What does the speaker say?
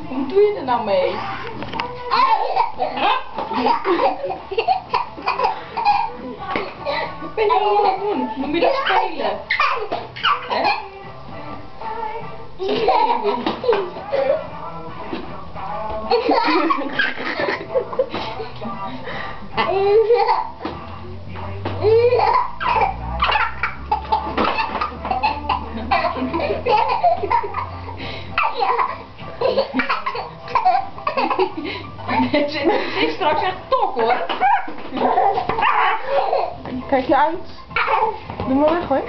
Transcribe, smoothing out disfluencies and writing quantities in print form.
Hoe doe je er nou mee? Wat ben je nou aan het doen? Noem je dat spelen? Hè? Het is straks echt top hoor. Kijk je uit. Doe maar weg hoor.